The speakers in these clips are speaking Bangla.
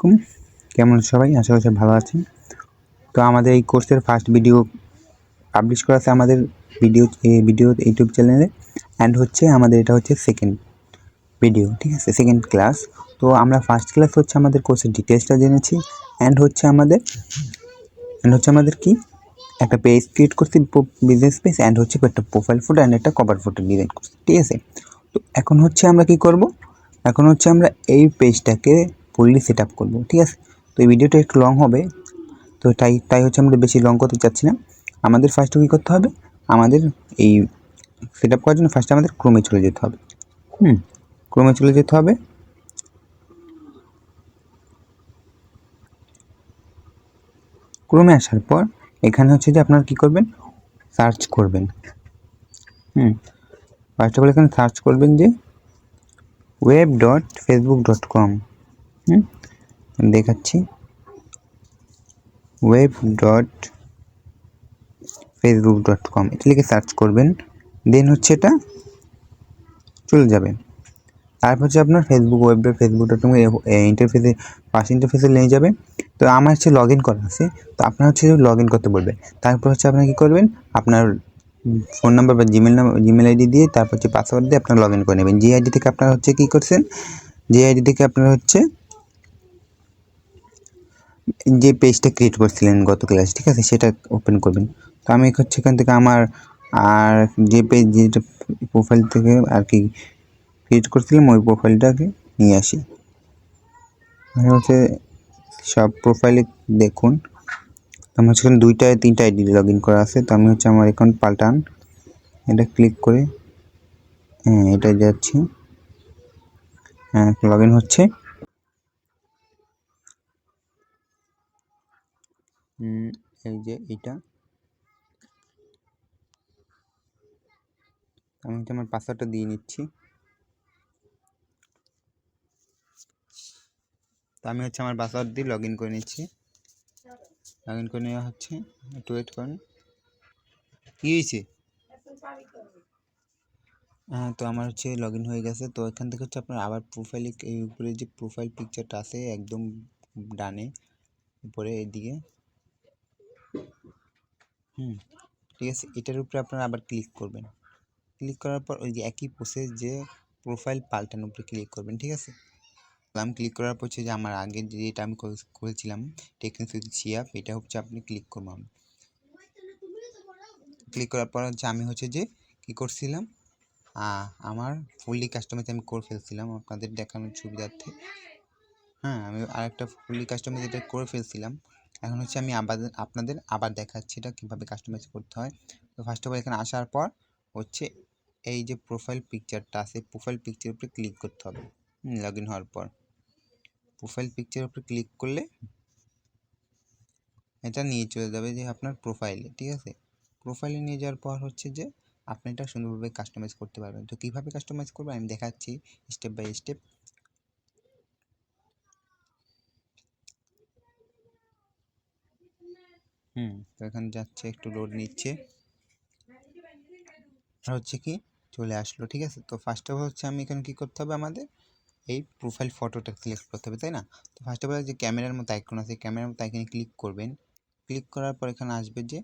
আলাইকুম। কেমন সবাই? আশা করি ভালো আছেন। তো আমাদের এই কোর্সের ফার্স্ট ভিডিও পাবলিশ করা আছে আমাদের ভিডিও ইউটিউব চ্যানেলে, অ্যান্ড হচ্ছে আমাদের এটা হচ্ছে সেকেন্ড ভিডিও, ঠিক আছে, সেকেন্ড ক্লাস। তো আমরা ফার্স্ট ক্লাস হচ্ছে আমাদের কোর্সের ডিটেলসটা জেনেছি, অ্যান্ড হচ্ছে আমাদের কি একটা পেজ ক্রিয়েট করছি, বিজনেস পেজ, অ্যান্ড হচ্ছে একটা প্রোফাইল ফটো অ্যান্ড একটা কভার ফটো ডিজাইন করছি, ঠিক আছে। তো এখন হচ্ছে আমরা কি করব, এখন হচ্ছে আমরা এই পেজটাকে ফুললি সেট আপ করবো, ঠিক আছে। তো এই ভিডিওটা একটু লং হবে, তো তাই হচ্ছে আমরা বেশি লং করতে চাচ্ছি না। আমাদের ফার্স্টে কী করতে হবে, আমাদের এই সেট আপ করার জন্য ফার্স্টে আমাদের ক্রোমে চলে যেতে হবে। ক্রোমে চলে যেতে হবে। ক্রোমে আসার পর এখানে হচ্ছে যে আপনারা কী করবেন, সার্চ করবেন। ফার্স্ট অফ অল এখানে সার্চ করবেন যে web.facebook.com। দেখাচ্ছি, web.facebook.com এটা লিখে সার্চ করবেন। দেন হচ্ছে এটা চলে যাবে। তারপর হচ্ছে আপনার facebook.com ইন্টারফেসে ফার্স্ট ইন্টারফেসে নিয়ে যাবে। তো আমার হচ্ছে লগ ইন করা আছে, তো আপনার হচ্ছে লগ ইন করতে বলবে। তারপর হচ্ছে আপনার কী করবেন, আপনার ফোন নাম্বার বা জিমেল আইডি দিয়ে তারপর হচ্ছে পাসওয়ার্ড দিয়ে আপনার লগ ইন করে নেবেন। যে আইডি থেকে আপনার হচ্ছে কী করছেন, যে আইডি থেকে আপনার হচ্ছে যে পেজটা ক্রিয়েট করছিলেন গত ক্লাস, ঠিক আছে, সেটা ওপেন করবেন। তো আমি হচ্ছে এখান থেকে আমার আর যে পেজ যেটা প্রোফাইল থেকে আর কি ক্রিয়েট করছিলাম ওই প্রোফাইলটাকে নিয়ে আসি। মানে হচ্ছে সব প্রোফাইলে দেখুন আমার সেখানে 2-3টা আইডি লগ ইন করা আছে। তো আমি হচ্ছে আমার অ্যাকাউন্ট পাল্টান, এটা ক্লিক করে এটা যাচ্ছি, লগ ইন হচ্ছে। এই যে এটা আমি হচ্ছে আমার পাসওয়ার্ডটা দিয়ে নিচ্ছি। তো আমি হচ্ছে আমার পাসওয়ার্ড দিয়ে লগ ইন করে নিচ্ছি। লগ ইন করে নেওয়া হচ্ছে, একটু ওয়েট করেন। কী হয়েছে? তো আমার হচ্ছে লগ ইন হয়ে গেছে। তো এখান থেকে হচ্ছে আপনার আবার প্রোফাইলে এই উপরে যে প্রোফাইল পিকচারটা আছে একদম ডানে উপরে এদিকে, ঠিক আছে, এটার উপরে আপনারা আবার ক্লিক করবেন। ক্লিক করার পর ওই যে একই প্রসেস যে প্রোফাইল পাল্টানোর উপরে ক্লিক করবেন, ঠিক আছে। আমি ক্লিক করার পর হচ্ছে যে আমার আগে যেটা আমি করেছিলাম টেকনিক্যাল শিয়াপ, এটা হচ্ছে আপনি ক্লিক করবেন। ক্লিক করার পর হচ্ছে আমি হচ্ছে যে কী করছিলাম, আমার ফুললি কাস্টমাইজ আমি করে ফেলছিলাম আপনাদের দেখানোর সুবিধার্থে। আমি আরেকটা ফুললি কাস্টমাইজ এটা করে ফেলছিলাম। এখন হচ্ছে আমি আপনাদের আবার দেখাচ্ছি এটা কীভাবে কাস্টমাইজ করতে হয়। তো ফার্স্ট অফ অল এখানে আসার পর হচ্ছে এই যে প্রোফাইল পিকচারটা আছে, প্রোফাইল পিকচারের উপরে ক্লিক করতে হবে। লগ ইন হওয়ার পর প্রোফাইল পিকচারের উপরে ক্লিক করলে এটা নিয়ে চলে যাবে যে আপনার প্রোফাইলে, ঠিক আছে। প্রোফাইলে নিয়ে যাওয়ার পর হচ্ছে যে আপনি এটা সুন্দরভাবে কাস্টমাইজ করতে পারবেন। তো কীভাবে কাস্টমাইজ করবেন আমি দেখাচ্ছি স্টেপ বাই স্টেপ। তো এখানে যাচ্ছে, একটু লোড নিচ্ছে, হচ্ছে কি চলে আসলো, ঠিক আছে। তো ফার্স্ট অফ অল হচ্ছে আমি এখানে কী করতে হবে, আমাদের এই প্রোফাইল ফটোটা সিলেক্ট করতে হবে, তাই না। তো ফার্স্ট অফ অল যে ক্যামেরার মতো আইকন আছে, ক্যামেরার মতো আইকনে ক্লিক করবেন। ক্লিক করার পর এখানে আসবে যে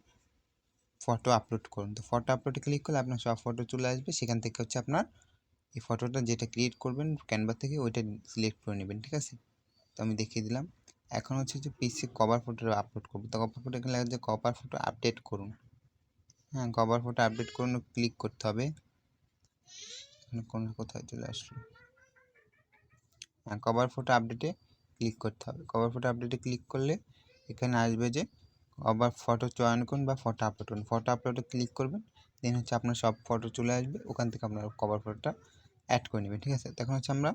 ফটো আপলোড করুন। তো ফটো আপলোডে ক্লিক করলে আপনার সব ফটো চলে আসবে। সেখান থেকে হচ্ছে আপনার এই ফটোটা যেটা ক্রিয়েট করবেন ক্যানভা থেকে ওইটা সিলেক্ট করে নেবেন, ঠিক আছে। তো আমি দেখিয়ে দিলাম। এখন হচ্ছে যে পিসি কভার ফটো আপলোড করবো। তো কভার ফটো এখানে লাগছে কভার ফটো আপডেট করুন। কভার ফটো আপডেট করুন ক্লিক করতে হবে। কোথায় চলে আসলো, কভার ফটো আপডেটে ক্লিক করতে হবে। কভার ফটো আপডেটে ক্লিক করলে এখানে আসবে যে আবার ফটো চয়ন করুন বা ফটো আপলোড করুন। ফটো আপলোডে ক্লিক করবেন, দেন হচ্ছে আপনার সব ফটো চলে আসবে। ওখান থেকে আপনার কভার ফটোটা অ্যাড করে নেবেন, ঠিক আছে। তখন হচ্ছে আমরা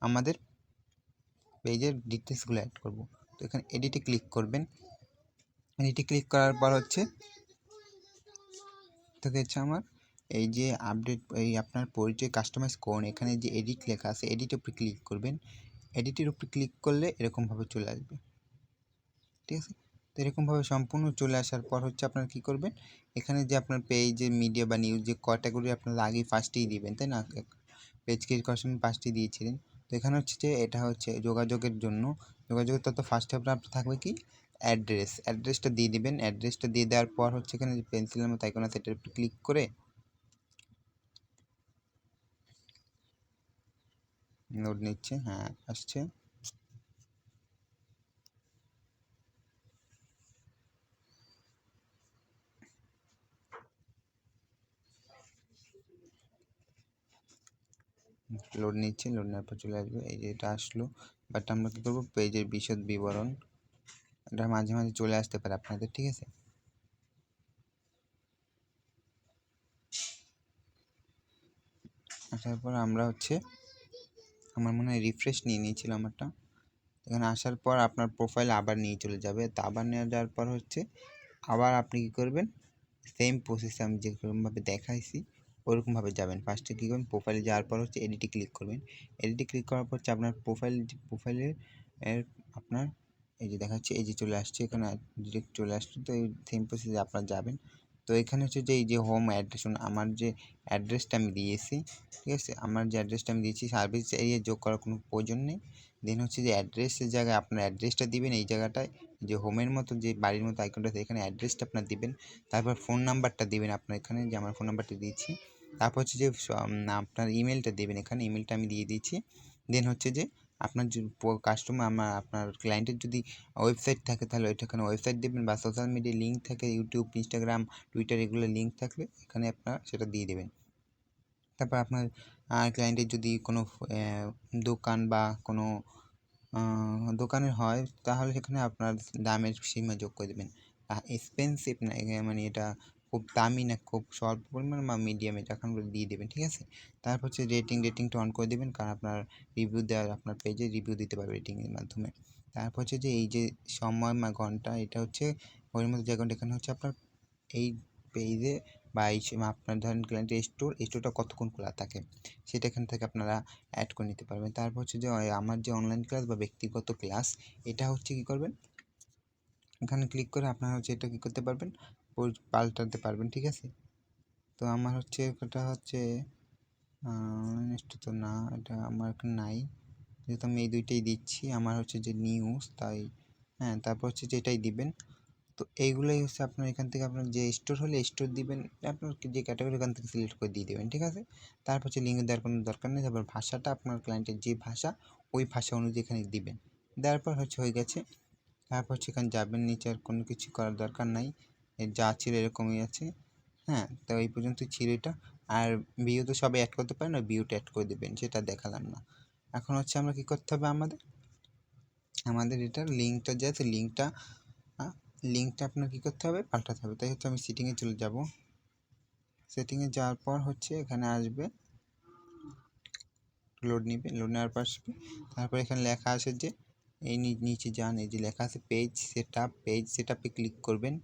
আমাদের পেজের ডিটেলসগুলো অ্যাড করব। তো এখানে এডিটে ক্লিক করবেন। এডিটে ক্লিক করার পর হচ্ছে আমার এই যে আপডেট এই আপনার পরিচয় কাস্টমাইজ করুন, এখানে যে এডিট লেখা আছে এডিটের উপরে ক্লিক করবেন। এডিটের উপরে ক্লিক করলে এরকমভাবে চলে আসবে, ঠিক আছে। তো এরকমভাবে সম্পূর্ণ চলে আসার পর হচ্ছে আপনারা কী করবেন, এখানে যে আপনার পেজে মিডিয়া বা নিউজ যে ক্যাটাগরি আপনারা আগে ফার্স্টেই দিবেন, তাই না। পেজ ক্রিয়েট করার সময় ফার্স্টেই দিয়েছিলেন। তো এখানে হচ্ছে যে এটা হচ্ছে যোগাযোগের জন্য, যোগাযোগের তথ্য ফার্স্টে আপনার থাকবে কি অ্যাড্রেসটা দিয়ে দিবেন। অ্যাড্রেসটা দিয়ে দেওয়ার পর হচ্ছে এখানে যে পেন্সিলের মতো আইকন আছে এটার উপর ক্লিক করে লোড নিচ্ছে, হ্যাঁ আসছে। লোড নিচ্ছে, লোড নেওয়ার পর চলে আসবে, এই যে এটা আসলো। বাট আমরা কী করবো, পেজের বিশদ বিবরণ এটা মাঝে মাঝে চলে আসতে পারে আপনাদের, ঠিক আছে। আসার পর আমরা হচ্ছে আমার মনে হয় রিফ্রেশ নিয়ে নিয়েছিল আমারটা। এখানে আসার পর আপনার প্রোফাইল আবার নিয়ে চলে যাবে। তো আবার নিয়ে যাওয়ার পর হচ্ছে আবার আপনি কী করবেন, সেম প্রসেসে আমি যেরকমভাবে দেখাইছি ওরকমভাবে যাবেন। ফার্স্টে কী করবেন, প্রোফাইলে যাওয়ার পর হচ্ছে এডিটে ক্লিক করবেন। এডিটে ক্লিক করার পর হচ্ছে আপনার প্রোফাইলের আপনার এই যে দেখাচ্ছে, এই যে চলে আসছে, এখানে ডিরেক্ট চলে আসছে। তো এই সেম প্রসেসে আপনার যাবেন। তো এখানে হচ্ছে যে এই যে হোম অ্যাড্রেস, আমার যে অ্যাড্রেসটা আমি দিয়েছি, ঠিক আছে, আমার যে অ্যাড্রেসটা আমি দিয়েছি সার্ভিস এরিয়া যোগ করার কোনো প্রয়োজন নেই। দেন হচ্ছে যে অ্যাড্রেসের জায়গায় আপনার অ্যাড্রেসটা দিবেন, এই জায়গাটায় যে হোমের মতো যে বাড়ির মতো আইকনটা আছে এখানে অ্যাড্রেসটা আপনার দিবেন। তারপর ফোন নাম্বারটা দিবেন আপনার এখানে, যে আমার ফোন নাম্বারটা দিয়েছি। তারপর হচ্ছে যে আপনার ইমেলটা দেবেন, এখানে ইমেলটা আমি দিয়ে দিয়েছি। দেন হচ্ছে যে আপনার যে কাস্টমার আপনার ক্লায়েন্টের যদি ওয়েবসাইট থাকে তাহলে এখানে ওয়েবসাইট দেবেন, বা সোশ্যাল মিডিয়া লিঙ্ক থাকে ইউটিউব, ইনস্টাগ্রাম, টুইটার এগুলো লিঙ্ক থাকলে এখানে আপনারা সেটা দিয়ে দেবেন। তারপর আপনার ক্লায়েন্টের যদি কোনো দোকান বা কোনো দোকানের হয় তাহলে সেখানে আপনার দামের সীমা যোগ করে দেবেন। এক্সপেন্সিভ না, মানে এটা খুব দামি না খুব স্বল্প পরিমাণ বা মিডিয়াম, এটা এখন দিয়ে দেবেন, ঠিক আছে। তারপর হচ্ছে রেটিংটা অন করে দেবেন, কারণ আপনার রিভিউ দেওয়ার, আপনার পেজে রিভিউ দিতে পারবে রেটিংয়ের মাধ্যমে। তারপর হচ্ছে যে এই যে সময় ঘন্টা, এটা হচ্ছে ওর মধ্যে যে ঘন্টা, এখানে হচ্ছে আপনার এই পেজে বা এই আপনার ধরেন ক্লায়েন্টের স্টোরটা কতক্ষণ খোলা থাকে সেটা এখান থেকে আপনারা অ্যাড করে নিতে পারবেন। তারপর হচ্ছে যে আমার যে অনলাইন ক্লাস বা ব্যক্তিগত ক্লাস, এটা হচ্ছে কী করবেন, এখানে ক্লিক করে আপনারা হচ্ছে এটা কী করতে পারবেন, পাল্টাতে পারবেন, ঠিক আছে। তো আমার হচ্ছে এটা হচ্ছে তো না, এটা আমার এখানে নাই, যেহেতু আমি এই দুইটাই দিচ্ছি, আমার হচ্ছে যে নিউজ তাই। হ্যাঁ, তারপর হচ্ছে যে এটাই দিবেন। তো এইগুলোই হচ্ছে আপনার এখান থেকে আপনার যে স্টোর হলে স্টোর দিবেন, আপনার যে ক্যাটাগরি এখান থেকে সিলেক্ট করে দিয়ে দেবেন, ঠিক আছে। তারপর হচ্ছে লিঙ্ক দেওয়ার কোনো দরকার নেই। তারপর ভাষাটা আপনার ক্লায়েন্টের যে ভাষা ওই ভাষা অনুযায়ী এখানে দিবেন। দেওয়ার পর হচ্ছে হয়ে গেছে। তারপর হচ্ছে এখানে যাবেন নিচে, আর কোনো কিছু করার দরকার নাই, যা ছিল এরকমই আছে। হ্যাঁ, তো এই পর্যন্ত ছিল এটা। আর ভিউ তো সবাই অ্যাড করতে পারেন, ওই ভিউটা অ্যাড করে দেবেন, সেটা দেখালাম না। এখন হচ্ছে আমরা কী করতে হবে, আমাদের এটার লিঙ্কটা যে আছে লিঙ্কটা আপনার কী করতে হবে, পাল্টাতে হবে। তাই হচ্ছে আমি সেটিংয়ে চলে যাব। সেটিংয়ে যাওয়ার পর হচ্ছে এখানে আসবে, লোড নিবে, লোড নেওয়ার পর আসবে। তারপর এখানে লেখা আছে যে এই নিচে যান, এই যে লেখা আছে পেজ সেটআপে ক্লিক করবেন।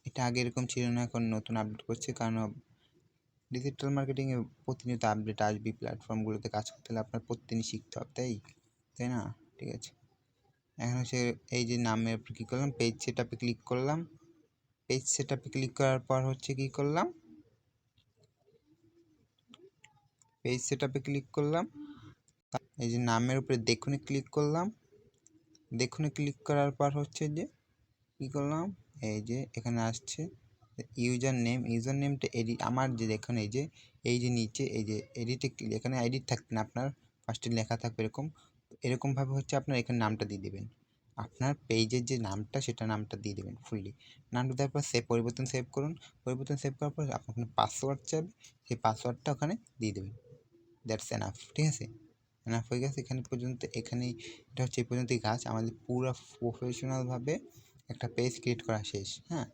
এটা আগে এরকম ছিল না, এখন নতুন আপডেট করছে, কারণ ডিজিটাল মার্কেটিংয়ে প্রতিনিয়ত আপডেট আসবে। প্ল্যাটফর্মগুলোতে কাজ করতে হলে আপনার প্রতিদিনই শিখতে হবে, তাই না, ঠিক আছে। এখন হচ্ছে এই যে নামের উপর কী করলাম, পেজ সেটআপে ক্লিক করলাম। পেজ সেটআপে ক্লিক করার পর হচ্ছে কী করলাম, পেজ সেটআপে ক্লিক করলাম। এই যে নামের উপরে দেখুনে ক্লিক করলাম। দেখুনে ক্লিক করার পর হচ্ছে যে কী করলাম, এই যে এখানে আসছে ইউজার নেমটা এডিট, আমার যে দেখুন এই যে নিচে এই যে এডিটে, এখানে এডিট থাকবে না, আপনার ফার্স্টে লেখা থাকবে এরকমভাবে হচ্ছে আপনার এখানে নামটা দিয়ে দেবেন। আপনার পেজের যে নামটা সেটা নামটা দিয়ে দেবেন ফুললি। নামটা দেওয়ার পর সেভ করুন। সেভ করার পর আপনার পাসওয়ার্ড চাইবে, সেই পাসওয়ার্ডটা ওখানে দিয়ে দেবেন। দ্যাটস এনাফ, ঠিক আছে। এনাফ হয়ে গেছে এখানে পর্যন্ত। এখানেই এটা হচ্ছে এই পর্যন্তই কাজ। আমাদের পুরো প্রফেশনালভাবে একটা পেজ ক্রিয়েট করা শেষ। হ্যাঁ,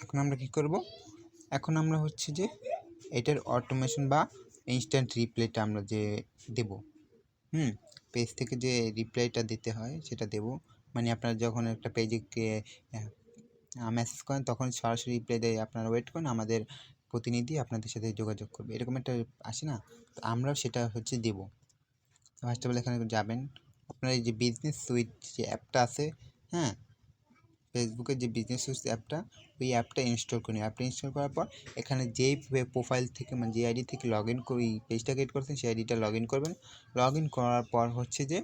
এখন আমরা কী করব, এখন আমরা হচ্ছে যে এটার অটোমেশন বা ইনস্ট্যান্ট রিপ্লাইটা আমরা যে দেব, পেজ থেকে যে রিপ্লাইটা দিতে হয় সেটা দেব। মানে আপনারা যখন একটা পেজে মেসেজ করেন তখন সরাসরি রিপ্লাই দেয়, আপনারা ওয়েট করেন, আমাদের প্রতিনিধি আপনাদের সাথে যোগাযোগ করবে, এরকম একটা আসে না। তো আমরাও সেটা হচ্ছে দেব। ফার্স্ট অফ অল এখানে যাবেন, আপনার এই যে বিজনেস সুইট যে অ্যাপটা আছে, হ্যাঁ, ফেসবুকের যে বিজনেস সুইচ অ্যাপটা, ওই অ্যাপটা ইনস্টল করে নিন। অ্যাপটা ইনস্টল করার পর এখানে যেই প্রোফাইল থেকে মানে যে আইডি থেকে লগ ইন করে পেজটা ক্রিয়েট করছেন সেই আইডিটা লগ ইন করবেন। লগ ইন করার পর হচ্ছে যে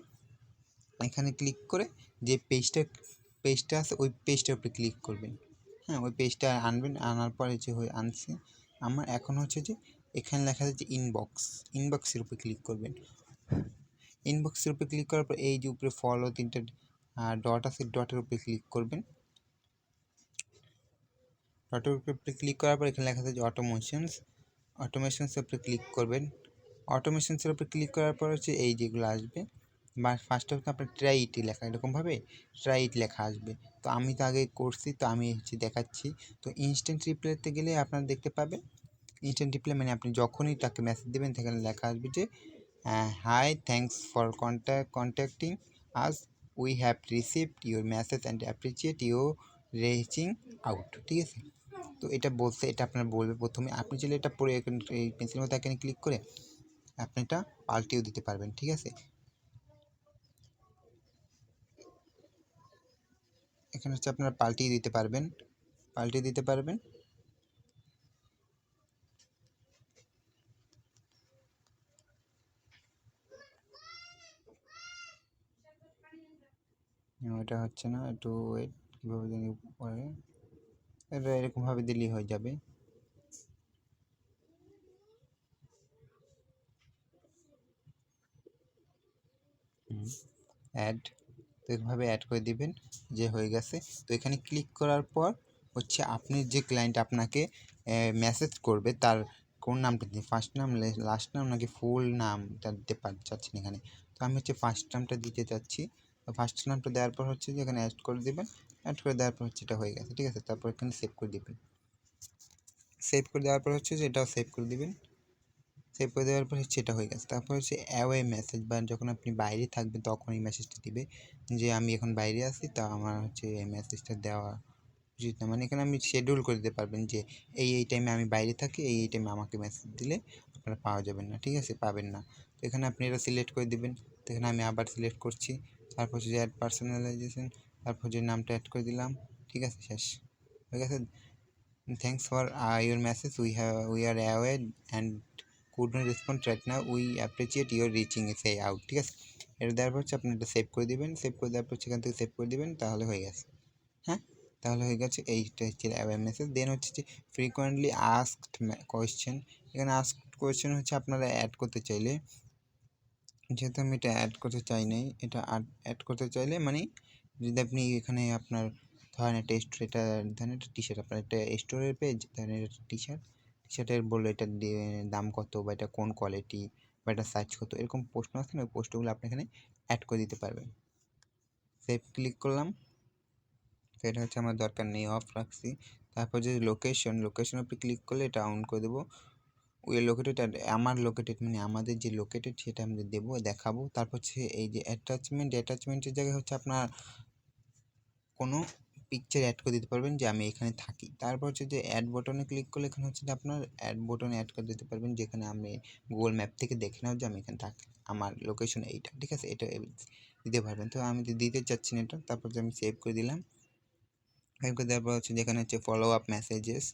এখানে ক্লিক করে যে পেজটা আছে ওই পেজটার উপরে ক্লিক করবেন। হ্যাঁ, ওই পেজটা আনবেন, আনার পরে যে আনছি আমার এখন হচ্ছে যে এখানে লেখা আছে যে ইনবক্সের উপরে ক্লিক করবেন। ইনবক্সের উপরে ক্লিক করার পর এই যে উপরে ফলো 3টে ডট আছে, ডটের উপরে ক্লিক করবেন। ডটের উপরে ক্লিক করার পর এখানে লেখা আছে যে অটোমেশনসের উপরে ক্লিক করবেন। অটোমেশনসের উপরে ক্লিক করার পর হচ্ছে এই যেগুলো আসবে, বা ফার্স্ট অফ আপনার ট্রাই ইট লেখা, এরকমভাবে ট্রাই ইট লেখা আসবে। তো আমি তো আগে করছি, তো আমি হচ্ছে দেখাচ্ছি। তো ইনস্ট্যান্ট রিপ্লাইতে গেলে আপনারা দেখতে পাবেন, ইনস্ট্যান্ট রিপ্লাই মানে আপনি যখনই তাকে মেসেজ দেবেন সেখানে লেখা আসবে যে hi, thanks for contacting us, we have received your message and appreciate your reaching out. ঠিক আছে, তো এটা বলতে এটা আপনার বলবে প্রথমে। আপনি চাইলে এটা পরে এই পেন্সিলের মতো এখানে ক্লিক করে আপনি এটা পাল্টেও দিতে পারবেন। ঠিক আছে, এখানে হচ্ছে আপনারা পাল্টিয়ে দিতে পারবেন। ওটা হচ্ছে না, একটু ওয়েট, কীভাবে জানি পরে এটা এরকমভাবে দিলেই হয়ে যাবে। অ্যাড, তো এভাবে অ্যাড করে দিবেন যে হয়ে গেছে। তো এখানে ক্লিক করার পর হচ্ছে আপনি যে ক্লায়েন্ট আপনাকে মেসেজ করবে তার কোন নামটা দিন, ফার্স্ট নাম, লাস্ট নাম, নাকি ফুল নামটা দিতে চাচ্ছেন এখানে। তো আমি হচ্ছে ফার্স্ট নামটা দিতে চাচ্ছি। তো ফার্স্ট নামটা দেওয়ার পর হচ্ছে যে এখানে অ্যাড করে দেবেন। অ্যাড করে দেওয়ার পর হচ্ছে এটা হয়ে গেছে। ঠিক আছে, তারপর এখানে সেভ করে দেবেন। সেভ করে দেওয়ার পর হচ্ছে যে এটাও সেভ করে দেবেন। সেভ করে দেওয়ার পর হচ্ছে এটা হয়ে গেছে। তারপর হচ্ছে অ্যাওয়ে মেসেজ, বা যখন আপনি বাইরে থাকবেন তখন এই মেসেজটা দিবে যে আমি এখন বাইরে আছি, তা আমার হচ্ছে এই মেসেজটা দেওয়া উচিত না। মানে এখানে আপনি শিডিউল করে দিতে পারবেন যে এই টাইমে আমি বাইরে থাকি, এই টাইমে আমাকে মেসেজ দিলে আপনারা পাওয়া যাবেন না। ঠিক আছে, পাবেন না। তো এখানে আপনি এটা সিলেক্ট করে দেবেন। তো এখানে আমি আবার সিলেক্ট করছি। তারপর হচ্ছে যে অ্যাড পার্সোনালাইজেশন, তারপর যে নামটা অ্যাড করে দিলাম। ঠিক আছে, শেষ হয়ে গেছে। Thanks for your message, we are away and couldn't respond right now, we appreciate your reaching say out। ঠিক আছে, এটা দেওয়ার পর হচ্ছে আপনি এটা সেভ করে দিবেন। সেভ করে দেওয়ার পর সেখান থেকে সেভ করে দিবেন, তাহলে হয়ে গেছে। হ্যাঁ, তাহলে হয়ে গেছে। এইটা হচ্ছে অ্যাওয়ে মেসেজ। দেন হচ্ছে যে ফ্রিকোয়েন্টলি আস্কড কোয়েশ্চেন। এখানে আস্কড কোয়েশ্চেন হচ্ছে আপনারা অ্যাড করতে চাইলে, যেহেতু আমি এটা অ্যাড করতে চাই নাই, এটা অ্যাড করতে চাইলে মানে যদি আপনি এখানে আপনার ধরেন একটা এটা ধরেন একটা টি শার্ট, আপনার একটা স্টোরের পেজ, ধরেন এটা টি শার্টের বললো এটার দাম কত, বা এটা কোন কোয়ালিটি, বা এটা সাইজ কত, এরকম প্রশ্ন আছে না, ওই প্রশ্নগুলো আপনি এখানে অ্যাড করে দিতে পারবেন। সেভ ক্লিক করলাম, তো এটা হচ্ছে আমার দরকার নেই, অফ রাখছি। তারপর যে লোকেশন উপরে ক্লিক করলে এটা অন করে দেবো। ওই লোকেটেড, আমার লোকেটেড মানে আমাদের যে লোকেটেড সেটা আমরা দেবো, দেখাবো। তারপর হচ্ছে এই যে অ্যাটাচমেন্টের জায়গায় হচ্ছে আপনার কোনো পিকচার অ্যাড করে দিতে পারবেন যে আমি এখানে থাকি। তারপর হচ্ছে যে অ্যাড বটনে ক্লিক করলে এখানে হচ্ছে যে আপনার অ্যাড বটনে অ্যাড করে দিতে পারবেন, যেখানে আমি গুগল ম্যাপ থেকে দেখে নাও যে আমি এখানে থাকি, আমার লোকেশন এইটা। ঠিক আছে, এটা দিতে পারবেন। তো আমি দিতে চাচ্ছি না এটা, তারপর যে আমি সেভ করে দিলাম। সেভ করে দেওয়ার পর হচ্ছে যেখানে হচ্ছে follow up messages,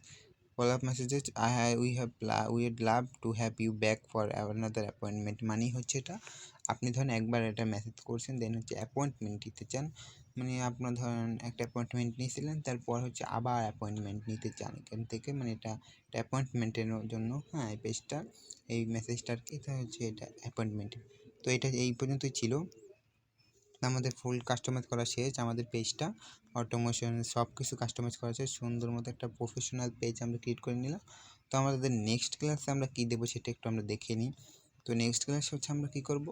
we'd love to have you back for another appointment. মানেই হচ্ছে এটা আপনি ধরেন একবার এটা মেসেজ করছেন, দেন হচ্ছে অ্যাপয়েন্টমেন্ট দিতে চান, মানে আপনার ধরেন একটা অ্যাপয়েন্টমেন্ট নিয়েছিলেন, তারপর হচ্ছে আবার অ্যাপয়েন্টমেন্ট নিতে চান এখান থেকে, মানে এটা অ্যাপয়েন্টমেন্টের জন্য। হ্যাঁ, এই পেজটা, এই মেসেজটা আর কি, এটা হচ্ছে এটা অ্যাপয়েন্টমেন্ট। তো এটা এই পর্যন্তই ছিল। আমাদের ফুল কাস্টমাইজ করা শেষ, আমাদের পেজটা অটোমেশন সব কিছু কাস্টমাইজ করা শেষ, সুন্দর মতো একটা প্রফেশনাল পেজ আমরা ক্রিয়েট করে নিলাম। তো আমাদের নেক্সট ক্লাসে আমরা কী দেবো সেটা একটু আমরা দেখে নিই। তো নেক্সট ক্লাসে হচ্ছে আমরা কী করবো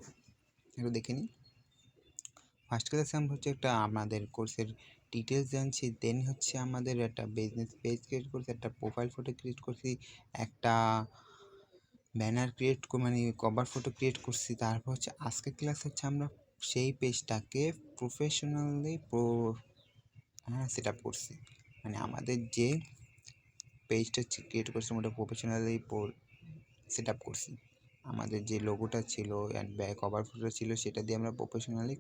একটু দেখে নিই। ফার্স্ট ক্লাসে আমরা হচ্ছে একটা আমাদের কোর্সের ডিটেলস জানছি, দেন হচ্ছে আমাদের একটা বিজনেস পেজ ক্রিয়েট করছি, একটা প্রোফাইল ফটো ক্রিয়েট করছি, একটা ব্যানার ক্রিয়েট মানে কভার ফটো ক্রিয়েট করছি। তারপর হচ্ছে আজকের ক্লাস হচ্ছে আমরা সেই পেজটাকে প্রফেশনালি সেট আপ করছি, মানে আমাদের যে পেজটা ক্রিয়েট করছি ওটা প্রফেশনালি সেট আপ করছি। আমাদের যে লোগোটা ছিল অ্যান্ড কভার ফটোটা ছিল সেটা দিয়ে আমরা প্রফেশনালি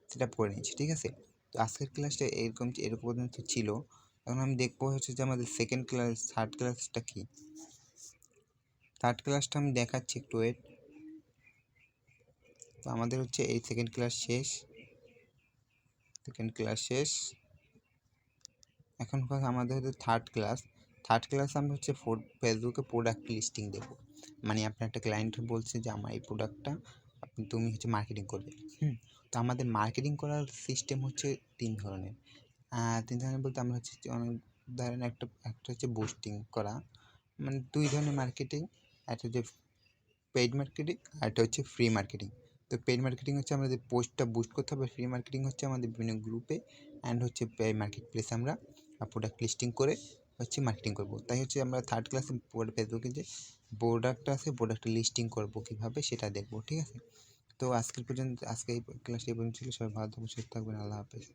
সেট আপ করে নিয়েছি। ঠিক আছে, তো আজকের ক্লাসটা এরকম পর্যন্ত ছিল। এখন আমি দেখবো হচ্ছে যে আমাদের থার্ড ক্লাসটা কি। থার্ড ক্লাসটা আমি দেখাচ্ছি, একটু ওয়েট। তো আমাদের হচ্ছে এই সেকেন্ড ক্লাস শেষ। এখন আমাদের হচ্ছে থার্ড ক্লাস আমরা হচ্ছে ফেসবুকে প্রোডাক্ট লিস্টিং দেবো। মানে আপনার একটা ক্লায়েন্ট বলছে যে আমার এই প্রোডাক্টটা তুমি হচ্ছে মার্কেটিং করবে। তো আমাদের মার্কেটিং করার সিস্টেম হচ্ছে তিন ধরনের বলতে আমরা হচ্ছে অনেক ধরেন একটা হচ্ছে বুস্টিং করা, মানে দুই ধরনের মার্কেটিং। একটা হচ্ছে পেইড মার্কেটিং আর একটা হচ্ছে ফ্রি মার্কেটিং। তো পেইড মার্কেটিং হচ্ছে আমাদের পোস্টটা বুস্ট করতে হবে, ফ্রি মার্কেটিং হচ্ছে আমাদের বিভিন্ন গ্রুপে অ্যান্ড হচ্ছে মার্কেট প্লেসে আমরা প্রোডাক্ট লিস্টিং করে হচ্ছে মার্কেটিং করবো। তাই হচ্ছে আমরা থার্ড ক্লাসে ফেসবুকে যে প্রোডাক্টটা আছে প্রোডাক্ট লিস্টিং করবো কীভাবে সেটা দেখবো, ঠিক আছে। তো আজকে এই ক্লাসটা এই পর্যন্ত ছিল। সবাই ভালো থাকবেন, সুস্থ থাকবেন। আল্লাহ হাফেজ।